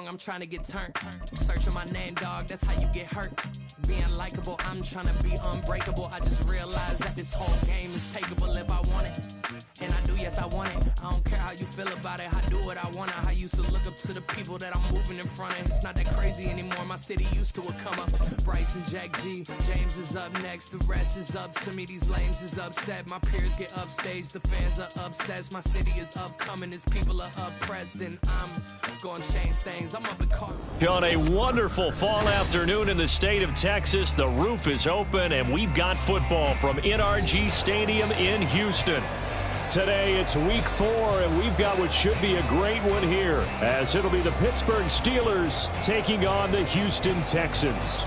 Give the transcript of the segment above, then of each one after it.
wrong, I'm trying to get turned. Searching my name, dog, that's how you get hurt. Being likable, I'm trying to be unbreakable. I just realized that this whole game is takeable if I want it. And I do, yes, I want it. I don't care how you feel about it. I do what I want to. I used to look up to the people that I'm moving in front of. It's not that crazy anymore. My city used to a come up. Bryce and Jack G. James is up next. The rest is up to me. These lames is upset. My peers get upstaged. The fans are obsessed. My city is upcoming. His people are oppressed. And I'm going to change things. I'm up in car. On a wonderful fall afternoon in the state of Texas, the roof is open, and we've got football from NRG Stadium in Houston. Today, it's week 4, and we've got what should be a great one here, as it'll be the Pittsburgh Steelers taking on the Houston Texans.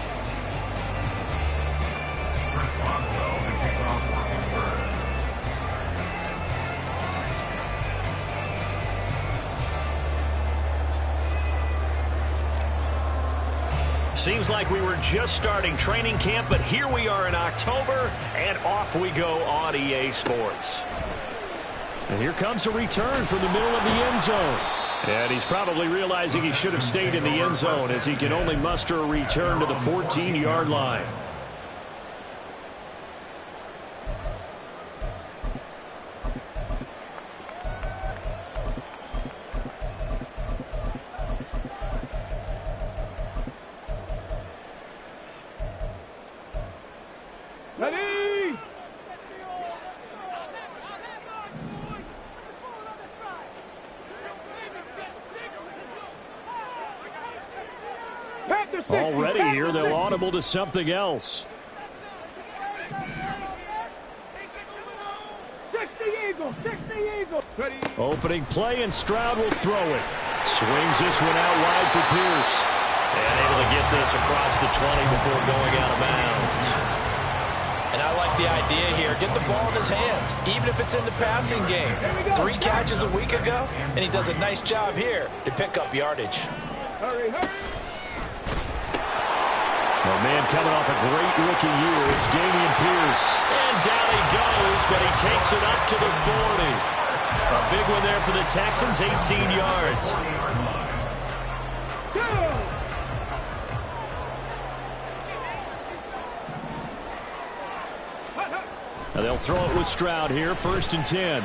Seems like we were just starting training camp, but here we are in October, and off we go on EA Sports. And here comes a return from the middle of the end zone. And he's probably realizing he should have stayed in the end zone, as he can only muster a return to the 14-yard line. Ready? Already here, they'll audible to something else. 60 Eagles, 60 Eagles. Ready? Opening play, and Stroud will throw it. Swings this one out wide for Pierce. And able to get this across the 20 before going out of bounds. And I like the idea here. Get the ball in his hands, even if it's in the passing game. 3 catches a week ago, and he does a nice job here to pick up yardage. Hurry, hurry. A man coming off a great rookie year. It's Dameon Pierce. And down he goes, but he takes it up to the 40. A big one there for the Texans, 18 yards. Now they'll throw it with Stroud here, 1st and 10.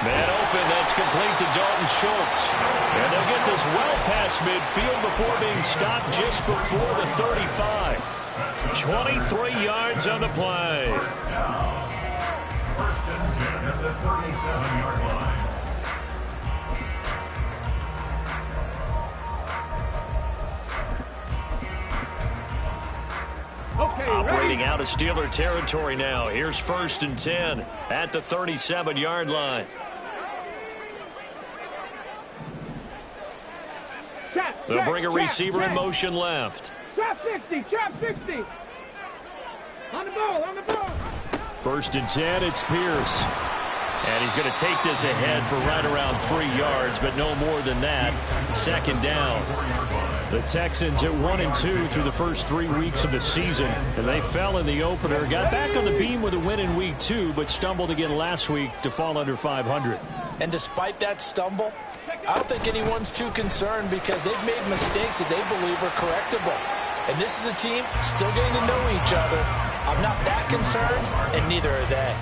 Man open, that's complete to Dalton Schultz. And they'll get this well past midfield before being stopped just before the 35. 23 yards on the play. First and 10 at the 37-yard line. Okay, operating ready? out of Steeler territory now. Here's 1st and 10 at the 37-yard line. They'll bring a receiver in motion left. Trap 60, trap 60. On the ball, on the ball. 1st and 10, it's Pierce. And he's going to take this ahead for right around 3 yards, but no more than that. 2nd down. The Texans at 1-2 through the first 3 weeks of the season. And they fell in the opener, got back on the beam with a win in week 2, but stumbled again last week to fall under 500. And despite that stumble, I don't think anyone's too concerned because they've made mistakes that they believe are correctable. And this is a team still getting to know each other. I'm not that concerned, and neither are they.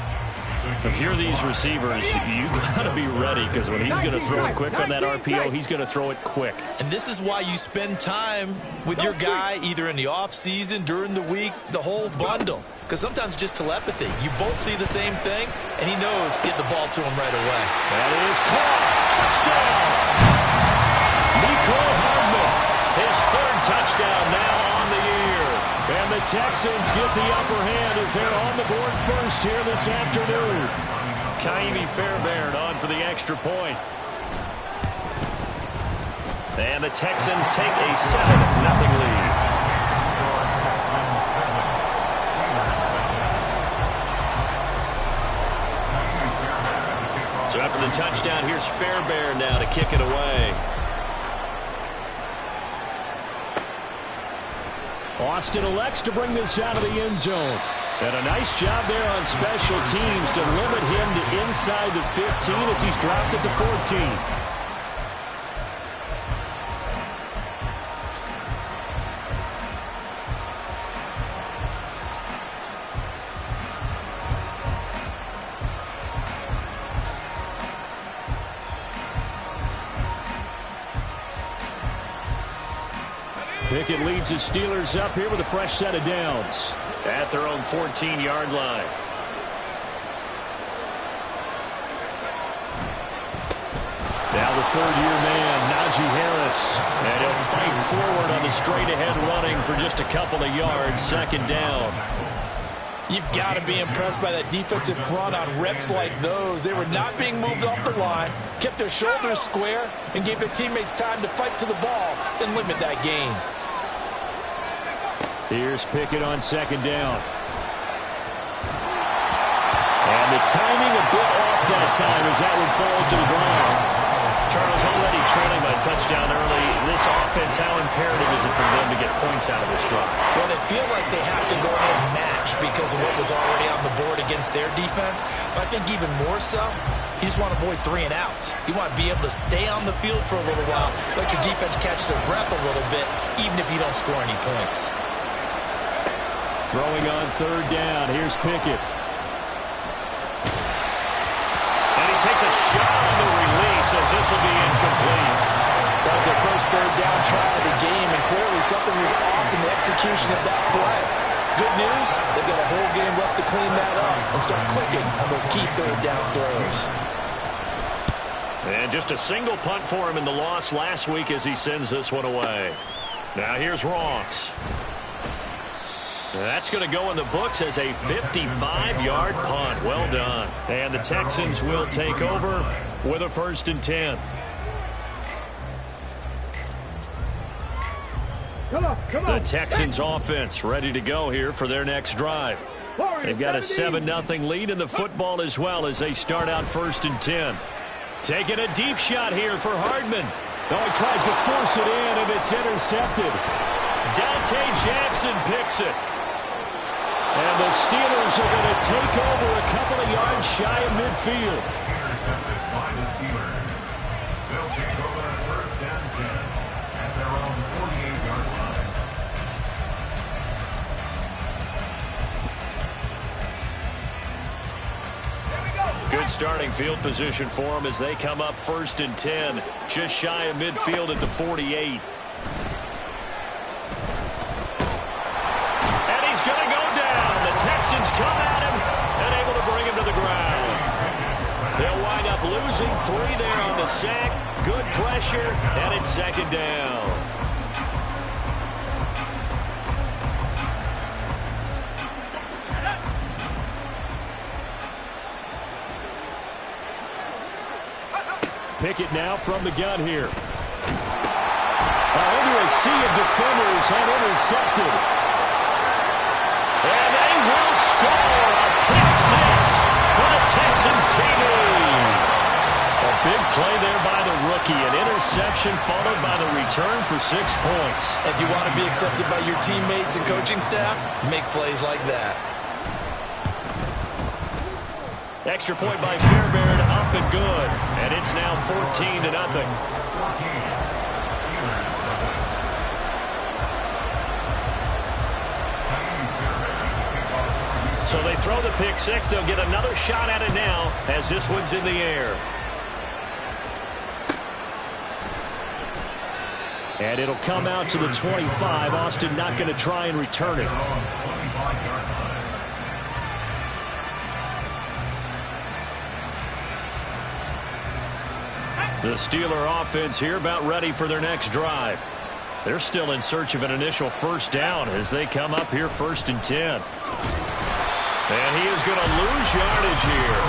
If you're these receivers, you got to be ready, because when he's going to throw it quick on that RPO, he's going to throw it quick. And this is why you spend time with your guy either in the offseason, during the week, the whole bundle. Because sometimes it's just telepathy. You both see the same thing, and he knows get the ball to him right away. That is caught. Touchdown. Nicole Hardman, his 3rd touchdown now on the year. And the Texans get the upper hand as they're on the board first here this afternoon. Kaimi Fairbairn on for the extra point. And the Texans take a 7-0 lead. So after the touchdown, here's Fairbairn now to kick it away. Austin elects to bring this out of the end zone. And a nice job there on special teams to limit him to inside the 15 as he's dropped at the 14. Pickett leads his Steelers up here with a fresh set of downs at their own 14-yard line. Now the third-year man, Najee Harris. And he'll fight forward on the straight-ahead running for just a couple of yards. Second down. You've got to be impressed by that defensive front on reps like those. They were not being moved off the line, kept their shoulders square, and gave their teammates time to fight to the ball and limit that gain. Here's Pickett on second down. And the timing a bit off that time as that one falls to the ground. Charles, already trailing by a touchdown early. This offense, how imperative is it for them to get points out of this drive? Well, they feel like they have to go ahead and match because of what was already on the board against their defense. But I think even more so, you just want to avoid 3 and outs. You want to be able to stay on the field for a little while, let your defense catch their breath a little bit, even if you don't score any points. Throwing on third down. Here's Pickett. And he takes a shot on the release as this will be incomplete. That was their first third down try of the game, and clearly something was off in the execution of that play. Good news, they've got a whole game left to clean that up and start clicking on those key third down throws. And just a single punt for him in the loss last week as he sends this one away. Now here's Ross. That's going to go in the books as a 55-yard punt. Well done. And the Texans will take over with a 1st and 10. Come on. The Texans offense ready to go here for their next drive. They've got a 7-0 lead in the football as well as they start out 1st and 10. Taking a deep shot here for Hardman. Oh, he tries to force it in, and it's intercepted. Dante Jackson picks it. And the Steelers are going to take over a couple of yards shy of midfield. Intercepted by the Steelers. They'll take over 1st and 10 at their own 48-yard line. Good starting field position for them as they come up 1st and 10, just shy of midfield at the 48. Texans come at him and able to bring him to the ground. They'll wind up losing 3 there on the sack. Good pressure, and it's 2nd down. Pickett now from the gun here. Into a sea of defenders and intercepted. And they will score a pick 6 for the Texans TV. A big play there by the rookie. An interception followed by the return for 6 points. If you want to be accepted by your teammates and coaching staff, make plays like that. Extra point by Fairbairn, up and good. And it's now 14-0. So they throw the pick 6. They'll get another shot at it now as this one's in the air. And it'll come out to the 25. Austin not going to try and return it. The Steeler offense here about ready for their next drive. They're still in search of an initial 1st down as they come up here 1st and 10. And he is going to lose yardage here.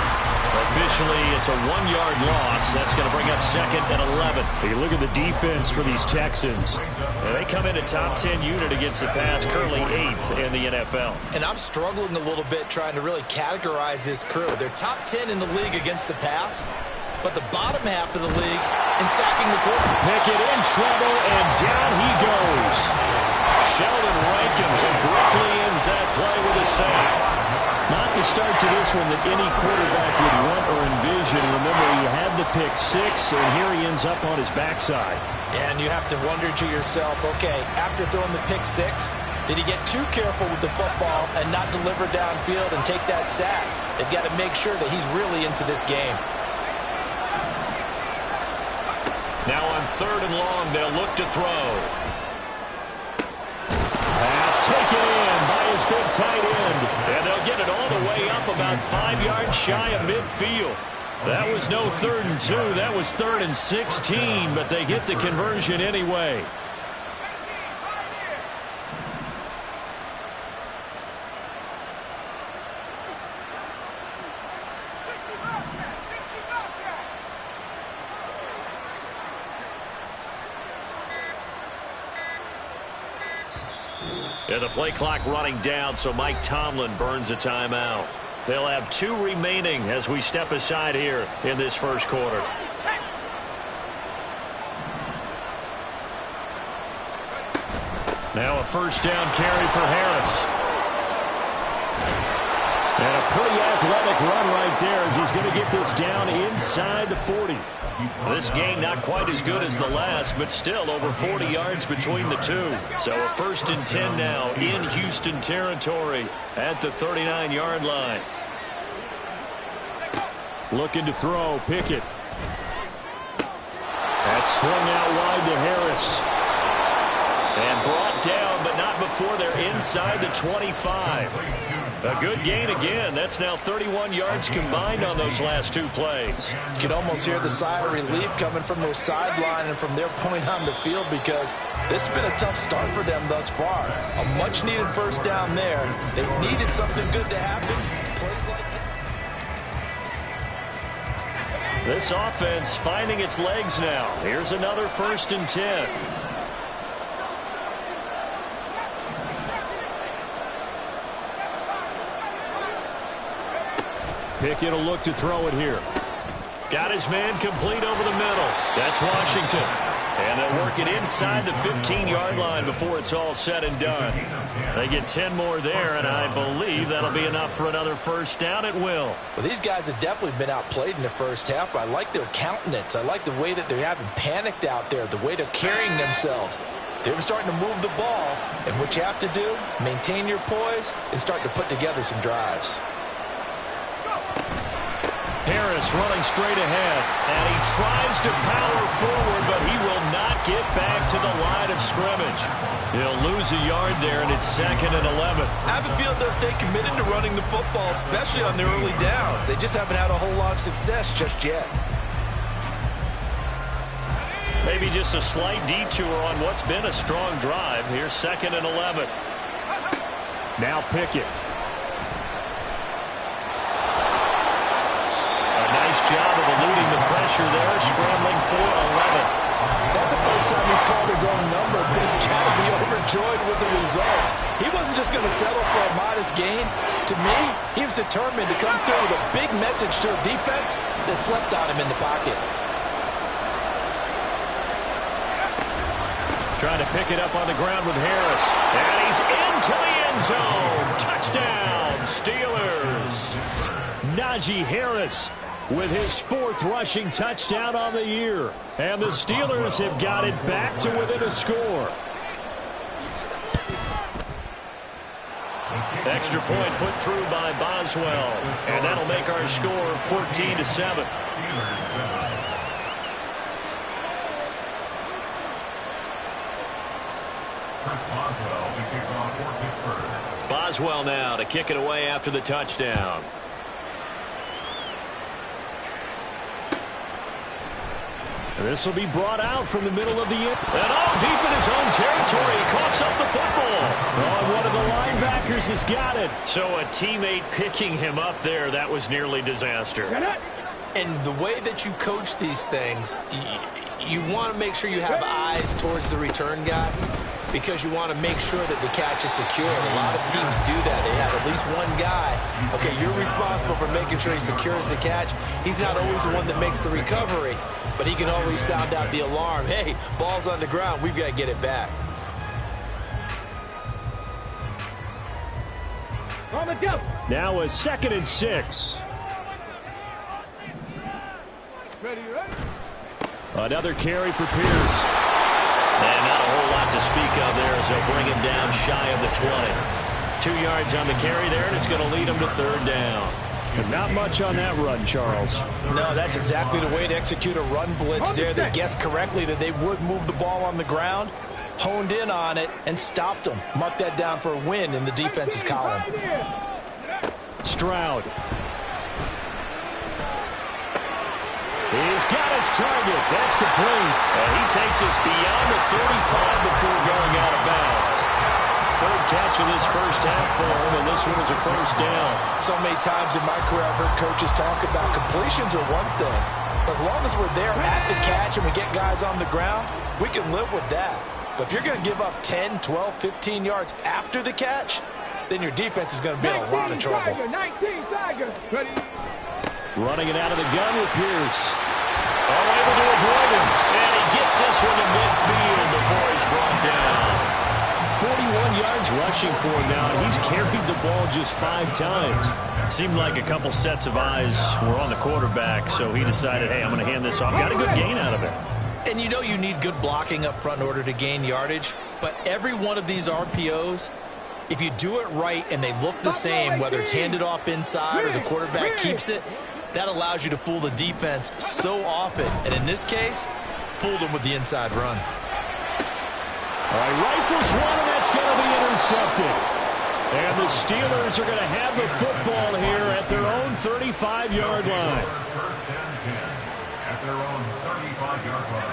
Officially, it's a 1-yard loss. That's going to bring up 2nd and 11. You look at the defense for these Texans. And they come in a top 10 unit against the pass, currently 8th in the NFL. And I'm struggling a little bit trying to really categorize this crew. They're top 10 in the league against the pass, but the bottom half of the league in sacking the quarterback. Pickett in trouble, and down he goes. Sheldon Rankins abruptly ends that play with a sack. Not the start to this one that any quarterback would want or envision. Remember, he had the pick 6, and here he ends up on his backside. And you have to wonder to yourself, okay, after throwing the pick 6, did he get too careful with the football and not deliver downfield and take that sack? They've got to make sure that he's really into this game. Now on 3rd and long, they'll look to throw. taken in by his big tight end. And they'll get it all the way up about 5 yards shy of midfield. That was no 3rd and 2. That was 3rd and 16, but they get the conversion anyway. And the play clock running down, so Mike Tomlin burns a timeout. They'll have 2 remaining as we step aside here in this first quarter. Now a first down carry for Harris. And a pretty athletic run right there as he's going to get this down inside the 40. This game not quite as good as the last, but still over 40 yards between the two. So a 1st and 10 now in Houston territory at the 39-yard line. Looking to throw, Pickett. That's swung out wide to Harris. And brought down, but not before they're inside the 25. A good gain again. That's now 31 yards combined on those last 2 plays. You can almost hear the sigh of relief coming from their sideline and from their point on the field, because this has been a tough start for them thus far. A much-needed first down there. They needed something good to happen. Plays like that. This offense finding its legs now. Here's another 1st and 10. Pickett will look to throw it here. Got his man complete over the middle. That's Washington. And they'll work it inside the 15-yard line before it's all said and done. They get 10 more there, and I believe that'll be enough for another first down. It will. Well, these guys have definitely been outplayed in the first half, but I like their countenance. I like the way that they're having panicked out there, the way they're carrying themselves. They're starting to move the ball, and what you have to do, maintain your poise and start to put together some drives. Harris running straight ahead, and he tries to power forward, but he will not get back to the line of scrimmage. He'll lose a yard there, and it's 2nd and 11. I have a feeling they'll stay committed to running the football, especially on their early downs. They just haven't had a whole lot of success just yet. Maybe just a slight detour on what's been a strong drive. Here's 2nd and 11. Now Pickett. Job of eluding the pressure there, scrambling for 11. That's the first time he's called his own number, but he's got to be overjoyed with the result. He wasn't just going to settle for a modest gain. To me, he was determined to come through with a big message to a defense that slept on him in the pocket. Trying to pick it up on the ground with Harris. And he's into the end zone. Touchdown, Steelers. Najee Harris with his 4th rushing touchdown on the year. And the Steelers have got it back to within a score. Extra point put through by Boswell. And that'll make our score 14-7. Boswell now to kick it away after the touchdown. This will be brought out from the middle of the end. And all deep in his own territory. He coughs up the football. Oh, and one of the linebackers has got it. So a teammate picking him up there. That was nearly disaster. And the way that you coach these things, you want to make sure you have eyes towards the return guy, because you want to make sure that the catch is secure. A lot of teams do that. They have at least one guy. Okay, you're responsible for making sure he secures the catch. He's not always the one that makes the recovery, but he can always sound out the alarm. Hey, ball's on the ground. We've got to get it back. Now a 2nd and 6. Another carry for Pierce. And not a whole lot to speak of there as they'll bring him down shy of the 20. 2 yards on the carry there, and it's going to lead him to 3rd down. But not much on that run, Charles. No, that's exactly the way to execute a run blitz there. They guessed correctly that they would move the ball on the ground. honed in on it and stopped them. Mark that down for a win in the defense's column. Stroud. He's got his target. That's complete. And he takes us beyond the 35 before going out of bounds. Third catch of this first half for him, and this one is a first down. So many times in my career I've heard coaches talk about completions are one thing. As long as we're there at the catch and we get guys on the ground, we can live with that. But if you're going to give up 10, 12, 15 yards after the catch, then your defense is going to be in a lot of trouble. 19 Tigers. Running it out of the gun with Pierce. Able to avoid him. And he gets this one to midfield before he's brought down. 41 yards rushing for him now, and he's carried the ball just 5 times. Seemed like a couple sets of eyes were on the quarterback, so he decided, hey, I'm going to hand this off. Got a good gain out of it. And you know you need good blocking up front in order to gain yardage, but every one of these RPOs, if you do it right and they look the same, whether it's handed off inside or the quarterback keeps it, that allows you to fool the defense so often. And in this case, fooled them with the inside run. All right, rifles one, and that's going to be intercepted. And the Steelers are going to have the football here at their own 35-yard line. First and 10 at their own 35-yard line.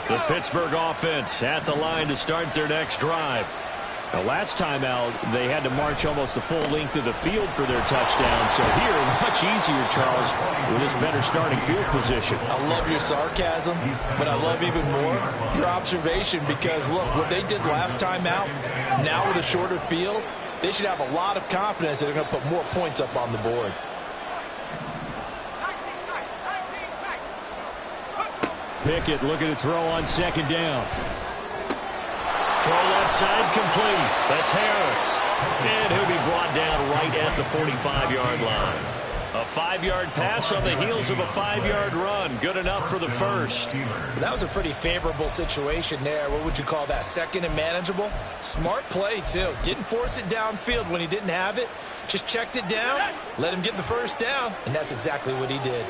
The Pittsburgh offense at the line to start their next drive. The last time out, they had to march almost the full length of the field for their touchdown. So here, much easier, Charles, with this better starting field position. I love your sarcasm, but I love even more your observation because, look, what they did last time out, now with a shorter field, they should have a lot of confidence that they're going to put more points up on the board. Pickett looking to throw on second down. Throw left side complete. That's Harris. And he'll be brought down right at the 45-yard line. A 5-yard pass on the heels of a 5-yard run. Good enough for the first. That was a pretty favorable situation there. What would you call that? Second and manageable? Smart play, too. Didn't force it downfield when he didn't have it. Just checked it down, let him get the first down, and that's exactly what he did.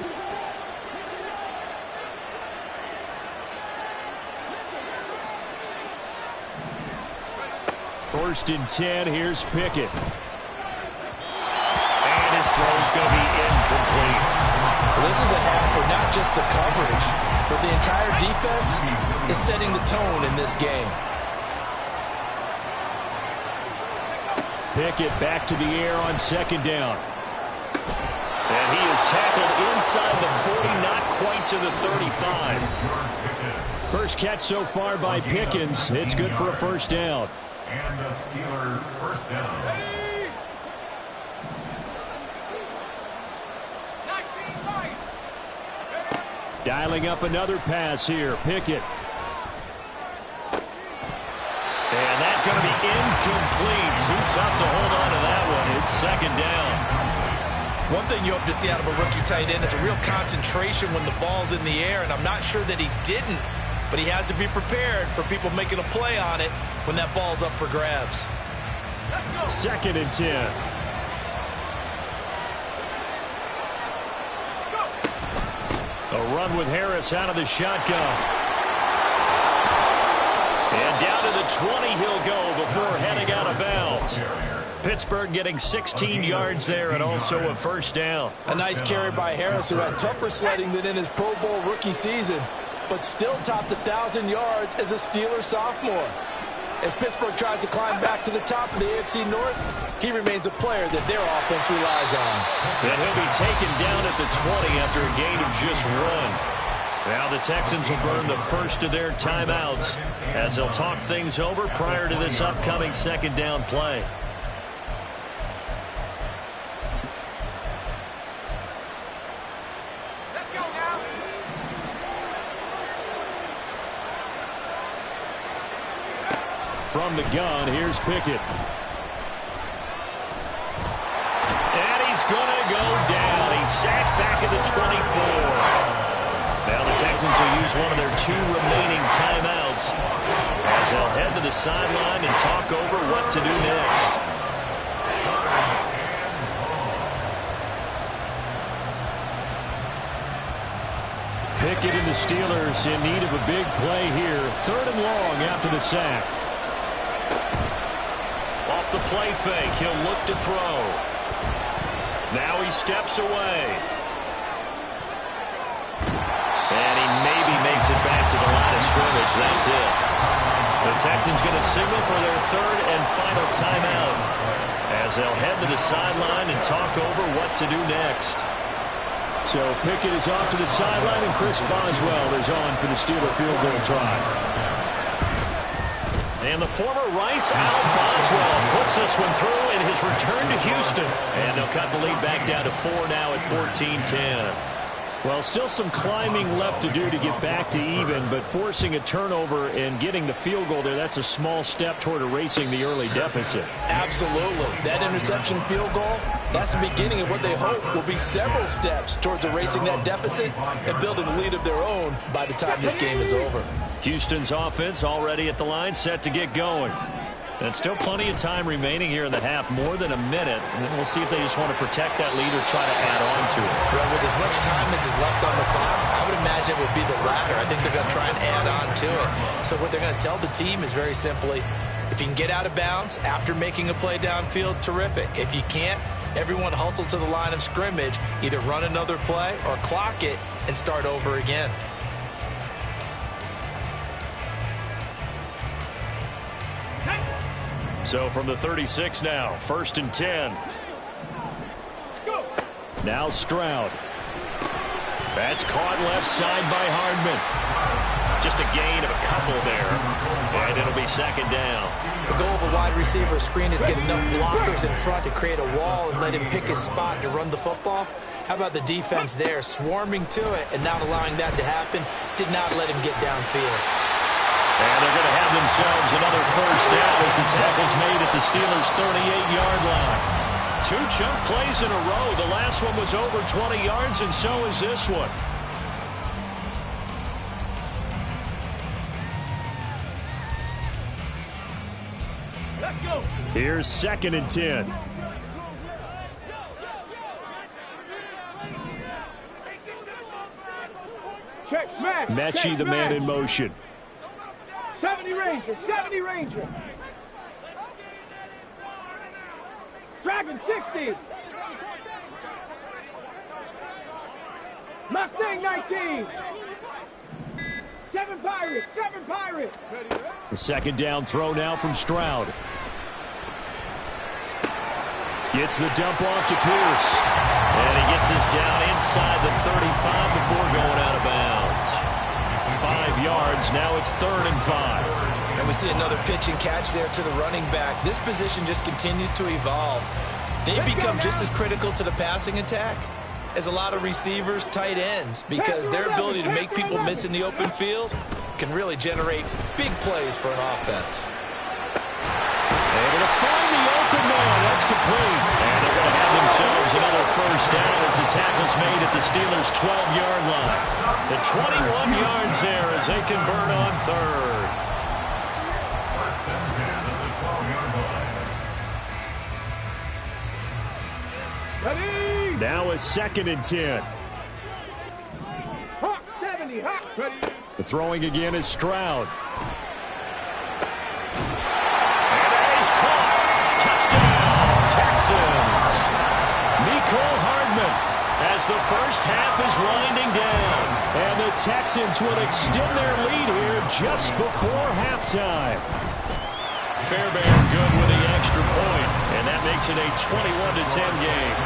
First and 10, here's Pickett. And his throw's going to be incomplete. Well, this is a half where not just the coverage, but the entire defense is setting the tone in this game. Pickett back to the air on second down. And he is tackled inside the 40, not quite to the 35. First catch so far by Pickens. It's good for a first down. And a Steeler first down. Dialing up another pass here. Pickett. And that's going to be incomplete. Too tough to hold on to that one. It's second down. One thing you hope to see out of a rookie tight end is a real concentration when the ball's in the air, and I'm not sure that he didn't, but he has to be prepared for people making a play on it when that ball's up for grabs. Second and 10. A run with Harris out of the shotgun. And down to the 20 he'll go before heading out of bounds. Pittsburgh getting 16 yards there and also a first down. A nice carry by Harris, who had tougher sledding than in his Pro Bowl rookie season, but still topped 1,000 yards as a Steeler sophomore. As Pittsburgh tries to climb back to the top of the AFC North, he remains a player that their offense relies on. And he'll be taken down at the 20 after a gain of just 1. Now the Texans will burn the first of their timeouts as they'll talk things over prior to this upcoming second down play. Let's go now. From the gun, here's Pickett. And he's going to go down. He's sacked back at the 24. Now the Texans will use one of their 2 remaining timeouts as they'll head to the sideline and talk over what to do next. Pickett and the Steelers in need of a big play here. 3rd and long long after the sack. Off the play fake, he'll look to throw. Now he steps away. And he maybe makes it back to the line of scrimmage. That's it. The Texans going to signal for their third and final timeout as they'll head to the sideline and talk over what to do next. So Pickett is off to the sideline, and Chris Boswell is on for the Steeler field goal try. And the former Rice Al Boswell puts this one through in his return to Houston. And they'll cut the lead back down to 4 now at 14-10. Well, still some climbing left to do to get back to even, but forcing a turnover and getting the field goal there, that's a small step toward erasing the early deficit. Absolutely. That interception field goal, that's the beginning of what they hope will be several steps towards erasing that deficit and building a lead of their own by the time this game is over. Houston's offense already at the line, set to get going. And still plenty of time remaining here in the half, more than a minute. And then we'll see if they just want to protect that lead or try to add on to it. Well, with as much time as is left on the clock, I would imagine it would be the latter. I think they're going to try and add on to it. So what they're going to tell the team is very simply, if you can get out of bounds after making a play downfield, terrific. If you can't, everyone hustle to the line of scrimmage, either run another play or clock it and start over again. So from the 36 now, 1st and 10. Now Stroud. That's caught left side by Hardman. Just a gain of a couple there. And it'll be 2nd down. The goal of a wide receiver screen is get enough blockers in front to create a wall and let him pick his spot to run the football. How about the defense there, swarming to it and not allowing that to happen? Did not let him get downfield. And they're going to have themselves another 1st down as the tackle's made at the Steelers' 38-yard line. 2 chunk plays in a row. The last one was over 20 yards, and so is this one. Let's go. Here's 2nd and 10. Check, smash. Mechie, the man in motion. 70 Ranger, 70 Ranger. Dragon 60. Mustang 19. 7 Pirates, 7 Pirates. The 2nd down throw now from Stroud. Gets the dump off to Pierce. And he gets us down inside the 35 before going out of bounds. 5 yards. Now it's 3rd and 5. And we see another pitch and catch there to the running back. This position just continues to evolve. They become just as critical to the passing attack as a lot of receivers, tight ends, because their ability to make people miss in the open field can really generate big plays for an offense. Able to find the open man. That's complete. And they're going to have themselves another 1st down as the tackle's made at the Steelers' 12-yard line. The 21 yards there as they convert on 3rd. Ready. Now a 2nd and 10. Hawk 70, Hawk. Ready. The throwing again is Stroud. Touchdown, Texans. Nicole Hardman as the 1st half is winding down. And the Texans will extend their lead here just before halftime. Fairbairn good with the extra point, and that makes it a 21-10 game.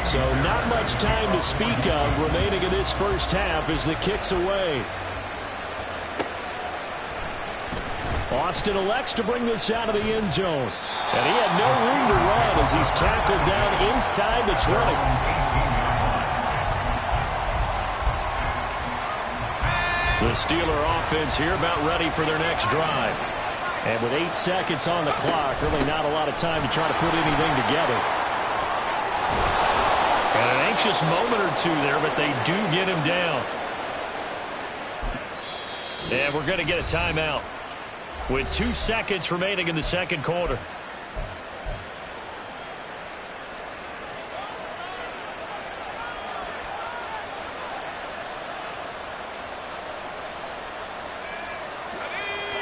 So not much time to speak of remaining in this 1st half as the kick's away. Austin elects to bring this out of the end zone. And he had no room to run as he's tackled down inside the 20. The Steeler offense here about ready for their next drive. And with 8 seconds on the clock, really not a lot of time to try to put anything together. And an anxious moment or two there, but they do get him down. And we're going to get a timeout with 2 seconds remaining in the 2nd quarter.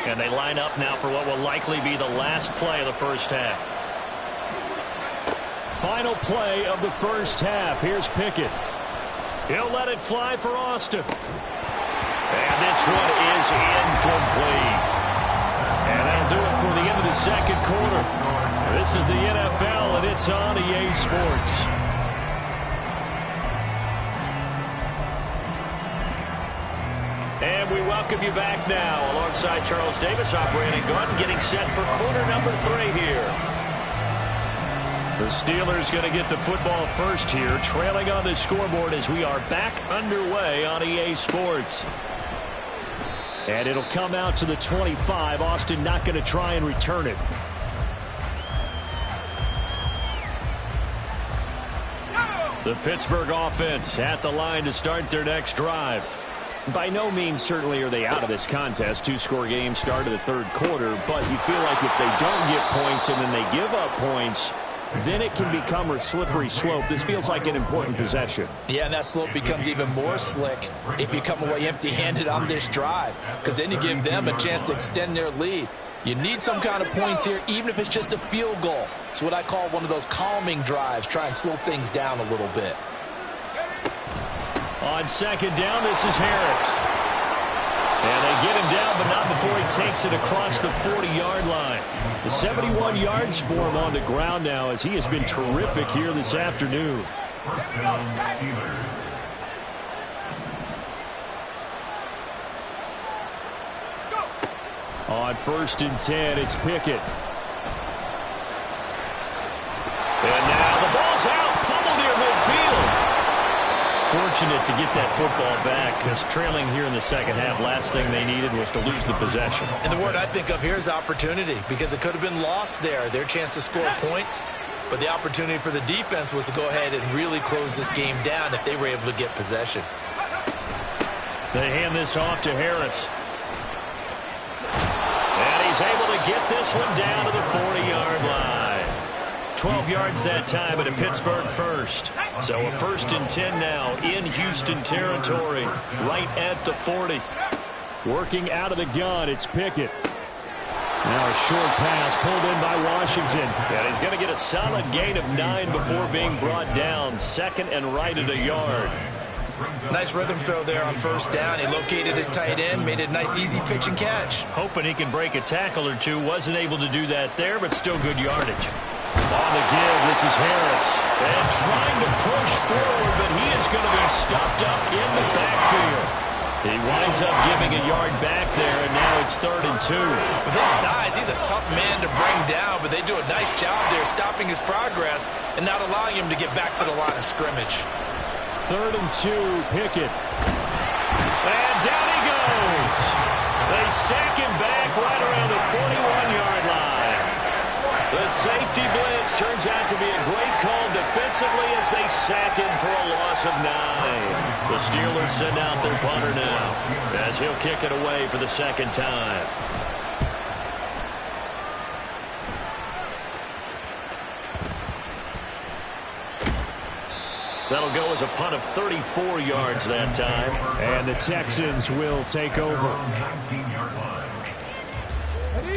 And they line up now for what will likely be the last play of the first half. Final play of the first half. Here's Pickett. He'll let it fly for Austin. And this one is incomplete. And that'll do it for the end of the second quarter. This is the NFL, and it's on EA Sports. And we welcome you back now alongside Charles Davis, I'm Brandon Gordon, getting set for quarter number 3 here. The Steelers going to get the football first here, trailing on the scoreboard as we are back underway on EA Sports. And it'll come out to the 25. Austin not going to try and return it. The Pittsburgh offense at the line to start their next drive. By no means certainly are they out of this contest. 2-score game start of the third quarter, but you feel like if they don't get points and then they give up points, then it can become a slippery slope. This feels like an important possession. Yeah, and that slope becomes even more slick if you come away empty-handed on this drive, because then you give them a chance to extend their lead. You need some kind of points here, even if it's just a field goal. It's what I call one of those calming drives. Try and slow things down a little bit. On second down, this is Harris. And they get him down, but not before he takes it across the 40-yard line. The 71 yards for him on the ground now, as he has been terrific here this afternoon. First down, Steelers. On 1st and 10, it's Pickett. And now the ball's out. Fumble near midfield. Fortunate to get that football back, because trailing here in the second half, last thing they needed was to lose the possession. And the word I think of here is opportunity, because it could have been lost there, their chance to score points. But the opportunity for the defense was to go ahead and really close this game down if they were able to get possession. They hand this off to Harris. And he's able to get this one down to the 40-yard line. 12 yards that time, and a Pittsburgh first. So a 1st and 10 now in Houston territory, right at the 40. Working out of the gun, it's Pickett. Now a short pass pulled in by Washington. And he's going to get a solid gain of 9 before being brought down. Second and right at a yard. Nice rhythm throw there on 1st down. He located his tight end, made it a nice easy pitch and catch. Hoping he can break a tackle or two. Wasn't able to do that there, but still good yardage. On the give, this is Harris. And trying to push forward, but he is going to be stopped up in the backfield. He winds up giving a yard back there, and now it's 3rd and 2. With his size, he's a tough man to bring down, but they do a nice job there stopping his progress and not allowing him to get back to the line of scrimmage. 3rd and 2, Pickett. And down he goes. They sack him back right around the 41-yard line. The safety blitz turns out to be a great call defensively as they sack him for a loss of 9. The Steelers send out their punter now as he'll kick it away for the second time. That'll go as a punt of 34 yards that time. And the Texans will take over.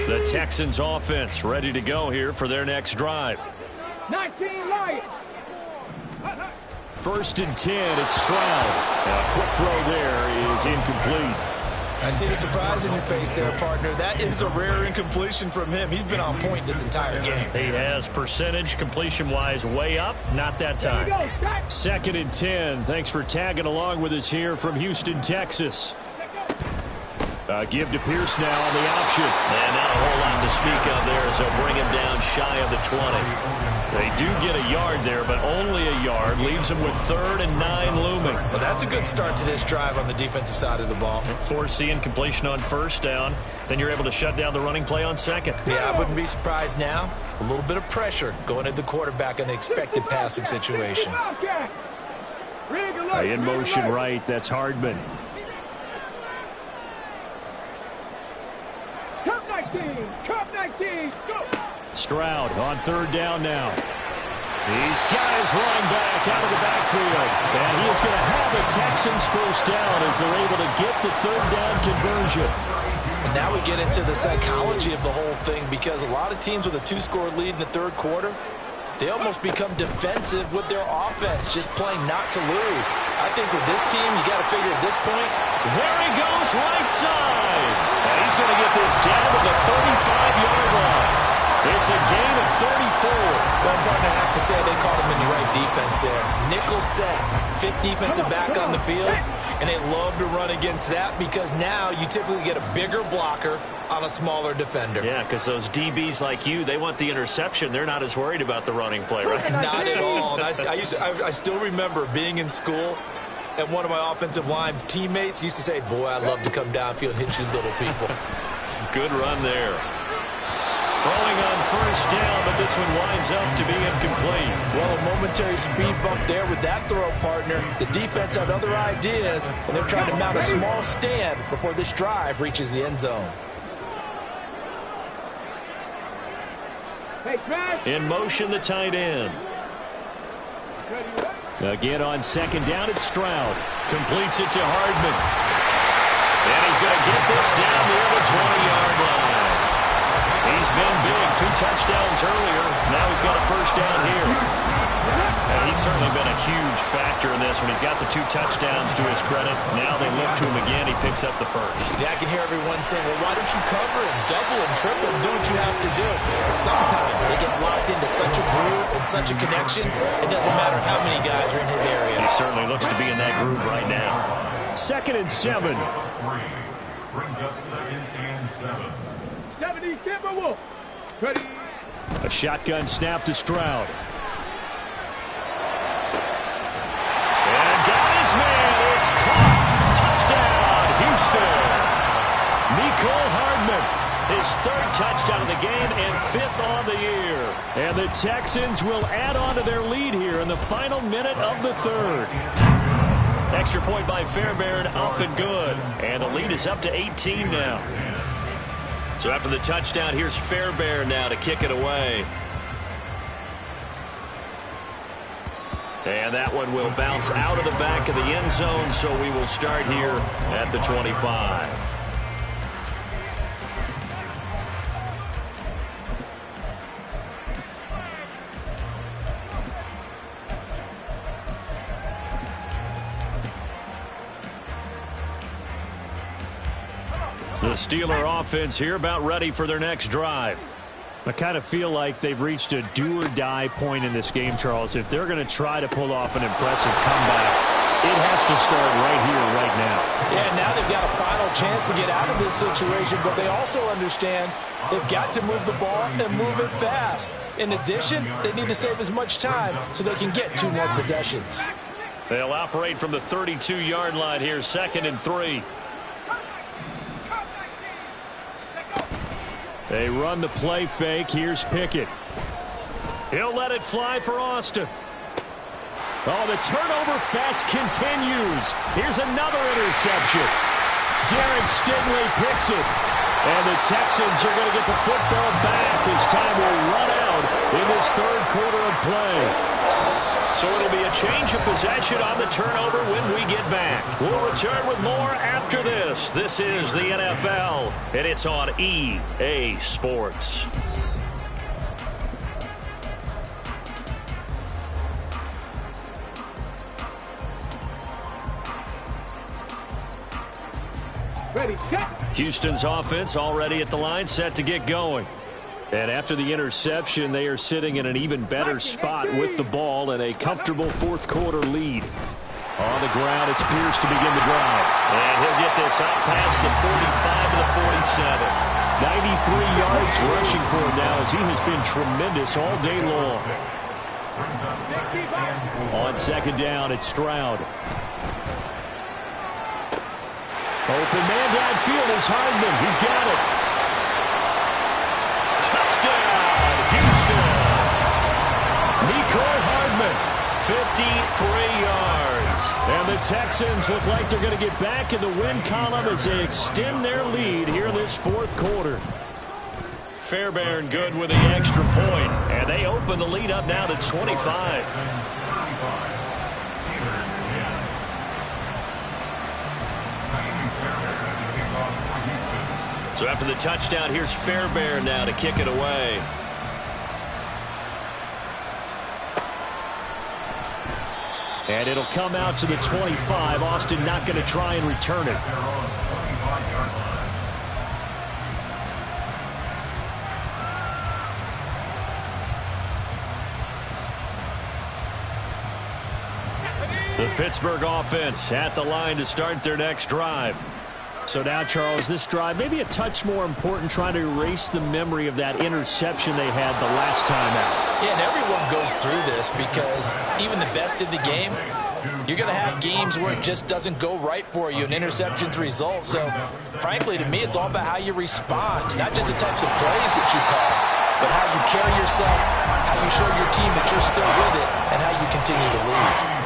The Texans offense ready to go here for their next drive. 19 light. 1st and 10, it's Stroud. A quick throw there is incomplete. I see the surprise in your face there, partner. That is a rare incompletion from him. He's been on point this entire game. He has percentage completion-wise way up. Not that time. 2nd and 10. Thanks for tagging along with us here from Houston, Texas. Give to Pierce now on the option. And not a whole lot to speak of there, so bring him down shy of the 20. They do get a yard there, but only a yard. Leaves them with 3rd and 9 looming. Well, that's a good start to this drive on the defensive side of the ball. Foreseeing completion on 1st down. Then you're able to shut down the running play on 2nd. Yeah, I wouldn't be surprised now. A little bit of pressure going at the quarterback in the expected passing situation. In motion right, that's Hardman. Cup 19, go! Stroud on 3rd down now. He's got his running back out of the backfield. And he is going to have the Texans first down as they're able to get the third down conversion. And now we get into the psychology of the whole thing, because a lot of teams with a 2-score lead in the third quarter, they almost become defensive with their offense, just playing not to lose. I think with this team, you got to figure at this point. There he goes, right side. And he's going to get this down to the 35-yard line. It's a gain of 34. Well, I'm going to have to say they caught him in the right defense there. Nickel set, fifth defensive back on the field, and they love to run against that because now you typically get a bigger blocker on a smaller defender. Yeah, because those DBs like you, they want the interception. They're not as worried about the running play, right? Not at all. And I still remember being in school, and one of my offensive line teammates used to say, boy, I'd love to come downfield and hit you little people. Good run there. Throwing on first down, but this one winds up to be incomplete. Well, a momentary speed bump there with that throw, partner. The defense had other ideas, and they're trying to mount a small stand before this drive reaches the end zone. In motion, the tight end. Again on second down, it's Stroud. Completes it to Hardman. And he's going to get this down near the 20-yard line. He's been big. 2 touchdowns earlier. Now he's got a first down here. And he's certainly been a huge factor in this one. He's got the 2 touchdowns to his credit. Now they look to him again. He picks up the first. Yeah, I can hear everyone saying, well, why don't you cover him, double him, triple him, do what you have to do. Sometimes they get locked into such a groove and such a connection, it doesn't matter how many guys are in his area. He certainly looks to be in that groove right now. 2nd and 7. Brings up 2nd and 7. 70, Timberwolf. Ready. A shotgun snap to Stroud. And got his man. It's caught. Touchdown, Houston. Mecole Hardman. His 3rd touchdown of the game and 5th on the year. And the Texans will add on to their lead here in the final minute of the 3rd. Extra point by Fairbairn, up and good. And the lead is up to 18 now. So after the touchdown, here's Fairbairn now to kick it away. And that one will bounce out of the back of the end zone, so we will start here at the 25. The Steeler offense here about ready for their next drive. I kind of feel like they've reached a do-or-die point in this game, Charles. If they're going to try to pull off an impressive comeback, it has to start right here, right now. Yeah, now they've got a final chance to get out of this situation, but they also understand they've got to move the ball and move it fast. In addition, they need to save as much time so they can get 2 more possessions. They'll operate from the 32-yard line here, 2nd and 3. They run the play fake. Here's Pickett. He'll let it fly for Austin. Oh, the turnover fest continues. Here's another interception. Derek Stingley picks it. And the Texans are going to get the football back as time will run out in this 3rd quarter of play. So it'll be a change of possession on the turnover when we get back. We'll return with more after this. This is the NFL, and it's on EA Sports. Ready, set. Houston's offense already at the line, set to get going. And after the interception, they are sitting in an even better spot with the ball and a comfortable 4th quarter lead. On the ground, it's Pierce to begin the drive. And he'll get this up past the 45 to the 47. 93 yards rushing for him now as he has been tremendous all day long. On 2nd down, it's Stroud. Open man downfield is Hardman. He's got it. Touchdown, Houston. Mecole Hardman, 53 yards. And the Texans look like they're going to get back in the win column as they extend their lead here in this 4th quarter. Fairbairn good with the extra point, and they open the lead up now to 25. So after the touchdown, here's Fairbairn now to kick it away. And it'll come out to the 25. Austin not going to try and return it. The Pittsburgh offense at the line to start their next drive. So now, Charles, this drive maybe a touch more important, trying to erase the memory of that interception they had the last time out. Yeah, and everyone goes through this because even the best in the game, you're going to have games where it just doesn't go right for you, and interceptions result. So, frankly, to me, it's all about how you respond, not just the types of plays that you call, but how you carry yourself, how you show your team that you're still with it, and how you continue to lead.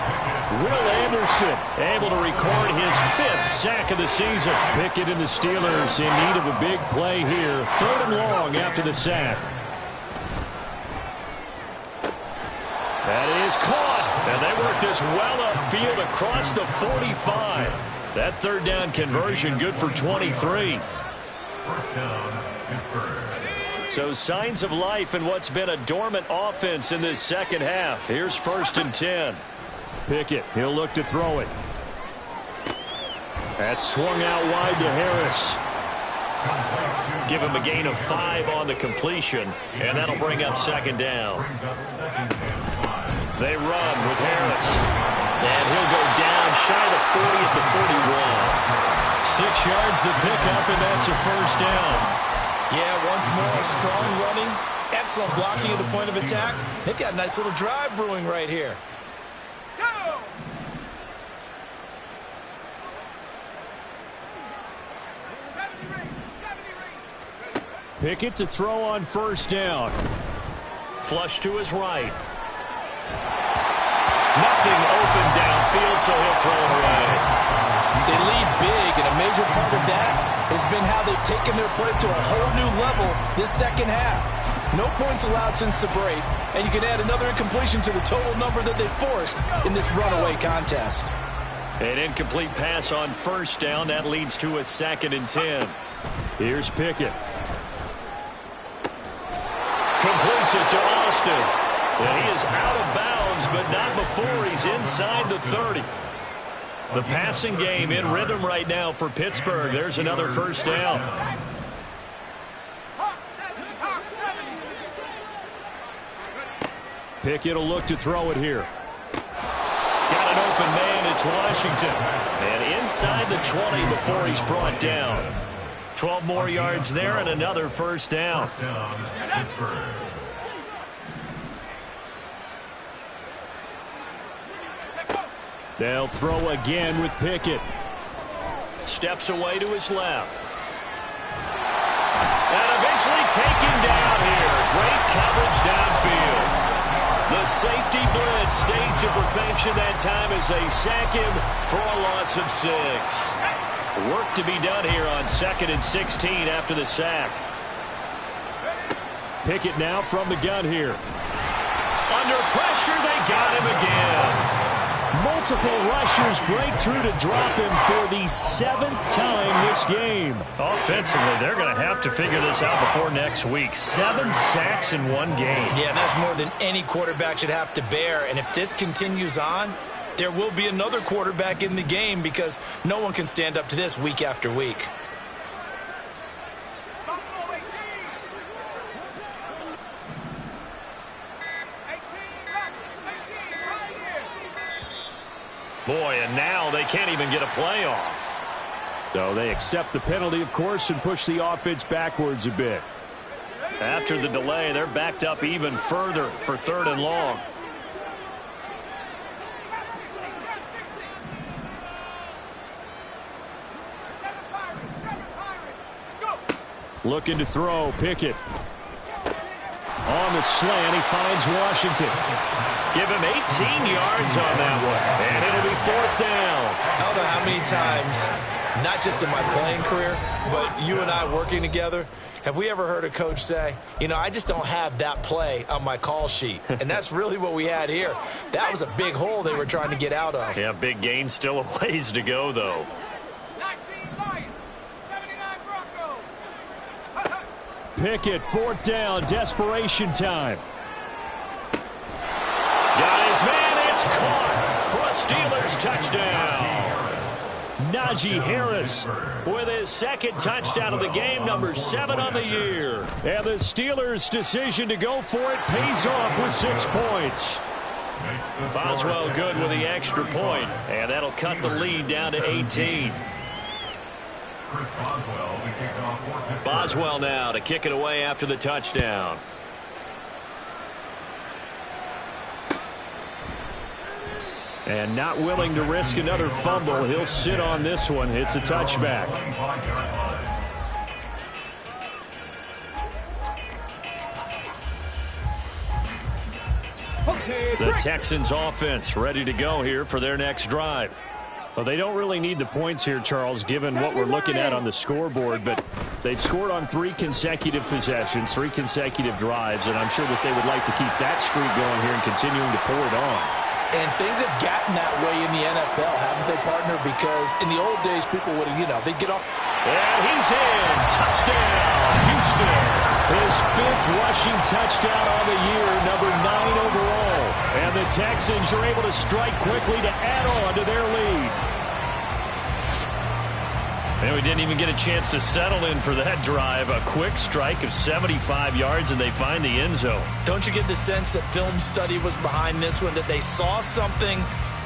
Will Anderson able to record his 5th sack of the season. Pickett and the Steelers in need of a big play here. 3rd and long after the sack. That is caught. And they work this well upfield across the 45. That 3rd down conversion good for 23. First down, Pittsburgh. So signs of life in what's been a dormant offense in this second half. Here's 1st and 10. Pickett, he'll look to throw it. That's swung out wide to Harris. Give him a gain of 5 on the completion, and that'll bring up 2nd down. They run with Harris, and he'll go down shy of 40 at the 41. 6 yards the pickup, and that's a 1st down. Yeah, once more, strong running, excellent blocking at the point of attack. They've got a nice little drive brewing right here. Pickett to throw on 1st down. Flush to his right. Nothing open downfield, so he'll throw it away. They lead big, and a major part of that has been how they've taken their play to a whole new level this second half. No points allowed since the break, and you can add another incompletion to the total number that they forced in this runaway contest. An incomplete pass on 1st down. That leads to a 2nd and 10. Here's Pickett. Completes it to Austin. And he is out of bounds, but not before he's inside the 30. The passing game in rhythm right now for Pittsburgh. There's another 1st down. Pickett will look to throw it here. Got an open man. It's Washington. And inside the 20 before he's brought down. 12 more yards there and another 1st down. They'll throw again with Pickett. Steps away to his left. And eventually taken down here. Great coverage downfield. The safety blitz staged to perfection that time as they sack him for a loss of 6. Work to be done here on 2nd and 16 after the sack. Pickett now from the gun here. Under pressure, they got him again. Multiple rushers break through to drop him for the 7th time this game. Offensively, they're going to have to figure this out before next week. 7 sacks in one game. Yeah, and that's more than any quarterback should have to bear. And if this continues on, there will be another quarterback in the game because no one can stand up to this week after week. Boy, and now they can't even get a playoff. So they accept the penalty, of course, and push the offense backwards a bit. After the delay, they're backed up even further for 3rd and long. Looking to throw, Pickett. On the slant, he finds Washington. Give him 18 yards on that one, and it'll be 4th down. I don't know how many times, not just in my playing career, but you and I working together, Have we ever heard a coach say, I just don't have that play on my call sheet? And that's really what we had here. That was a big hole they were trying to get out of. Yeah, big gain, still a ways to go, though. 19 Lions, 79 Broncos. Pickett, 4th down, desperation time. Got his man, it's caught for a Steelers touchdown. Najee Harris with his 2nd touchdown of the game, number 7 on the year. And the Steelers' decision to go for it pays off with 6 points. Boswell good with the extra point, and that'll cut the lead down to 18. Boswell now to kick it away after the touchdown. And not willing to risk another fumble. He'll sit on this one. It's a touchback. The Texans offense ready to go here for their next drive. Well, they don't really need the points here, Charles, given what we're looking at on the scoreboard, but they've scored on 3 consecutive possessions, 3 consecutive drives, and I'm sure that they would like to keep that streak going here and continuing to pour it on. And things have gotten that way in the NFL, haven't they, partner? Because in the old days, people would, they'd get up. And he's in. Touchdown, Houston. His 5th rushing touchdown on the year, number 9 overall. And the Texans are able to strike quickly to add on to their lead. And we didn't even get a chance to settle in for that drive. A quick strike of 75 yards, and they find the end zone. Don't you get the sense that film study was behind this one, that they saw something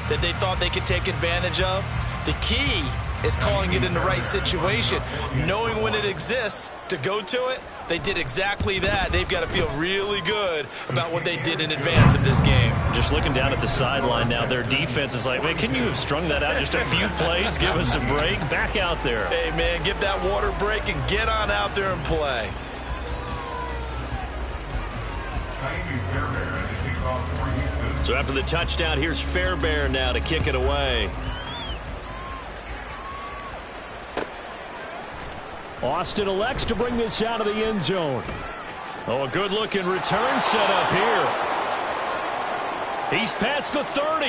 that they thought they could take advantage of? The key is calling it in the right situation, knowing when it exists to go to it. They did exactly that. They've got to feel really good about what they did in advance of this game. Just looking down at the sideline now, their defense is like, man, can you have strung that out just a few plays? Give us a break. Back out there. Hey, man, give that water break and get on out there and play. So after the touchdown, here's Fairbairn now to kick it away. Austin elects to bring this out of the end zone. Oh, a good-looking return set up here. He's past the 30.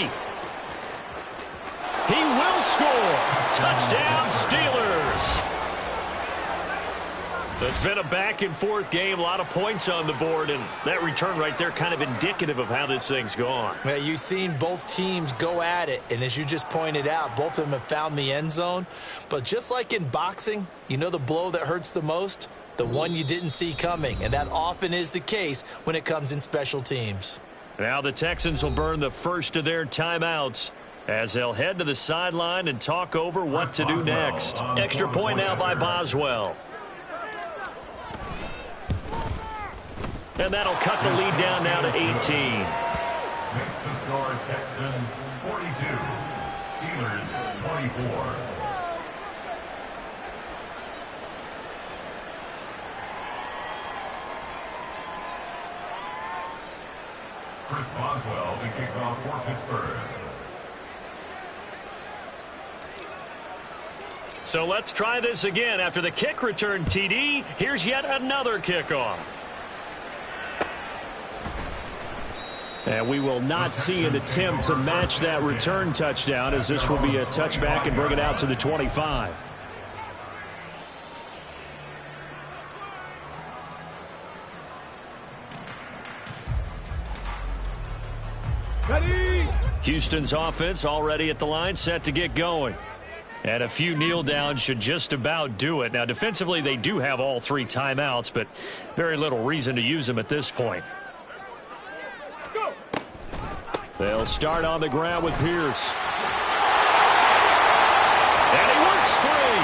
He will score. Touchdown, Steelers. It's been a back-and-forth game, a lot of points on the board, and that return right there kind of indicative of how this thing's gone. Yeah, you've seen both teams go at it, and as you just pointed out, both of them have found the end zone. But just like in boxing, the blow that hurts the most? The one you didn't see coming, and that often is the case when it comes in special teams. Now the Texans will burn the first of their timeouts as they'll head to the sideline and talk over what to do next. Extra point now by Boswell. And that'll cut the lead down now to 18. Makes the score Texans 42, Steelers 24. Chris Boswell, the kickoff for Pittsburgh. So let's try this again. After the kick return TD, here's yet another kickoff. And we will not see an attempt to match that return touchdown, as this will be a touchback and bring it out to the 25. Ready? Houston's offense already at the line, set to get going. And a few kneel downs should just about do it. Now, defensively, they do have all 3 timeouts, but very little reason to use them at this point. They'll start on the ground with Pierce. And he works free.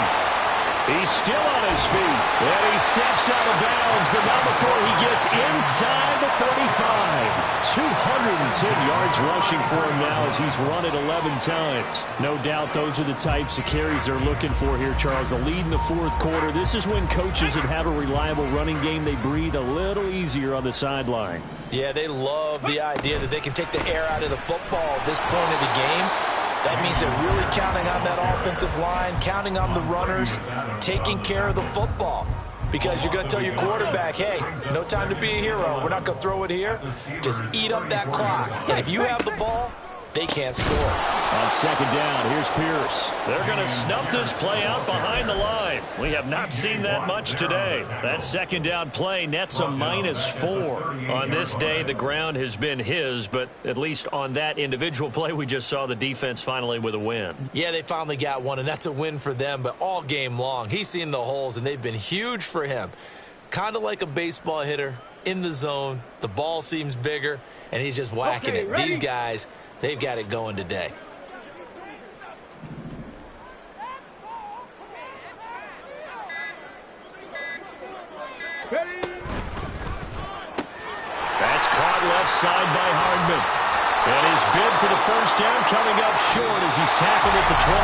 He's still on his feet. And he steps out of bounds, but not before he gets inside the 35. 210 yards rushing for him now as he's run it 11 times. No doubt those are the types of carries they're looking for here, Charles. The lead in the fourth quarter. This is when coaches that have a reliable running game, they breathe a little easier on the sideline. Yeah, they love the idea that they can take the air out of the football at this point of the game. That means they're really counting on that offensive line, counting on the runners, taking care of the football. because you're going to tell your quarterback, hey, no time to be a hero. We're not going to throw it here. Just eat up that clock. And if you have the ball, they can't score. On second down, here's Pierce. They're going to snuff this play out behind the line. We have not seen that much today. That second down play nets a -4. On this day, the ground has been his, but at least on that individual play, we just saw the defense finally with a win. Yeah, they finally got one, and that's a win for them, but all game long, he's seen the holes, and they've been huge for him. Kind of like a baseball hitter in the zone. The ball seems bigger, and he's just whacking it. Ready? These guys, they've got it going today. That's caught left side by Hardman. And his bid for the first down coming up short as he's tackled at the 25.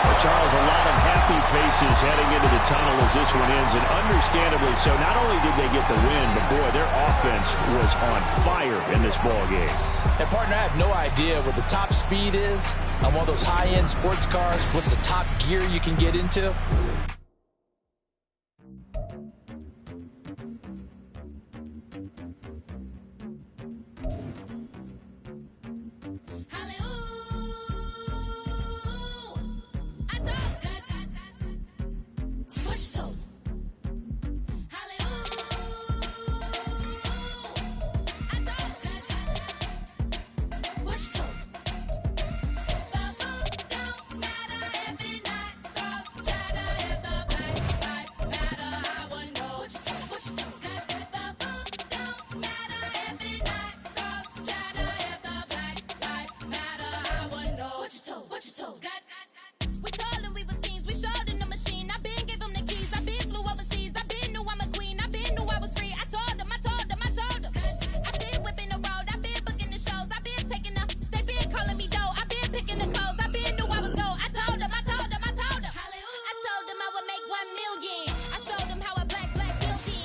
Well, Charles, a lot of happy faces heading into the tunnel as this one ends, and understandably so. Not only did they get the win, but boy, their offense was on fire in this ball game. And, partner, I have no idea what the top speed is on one of those high-end sports cars. What's the top gear you can get into?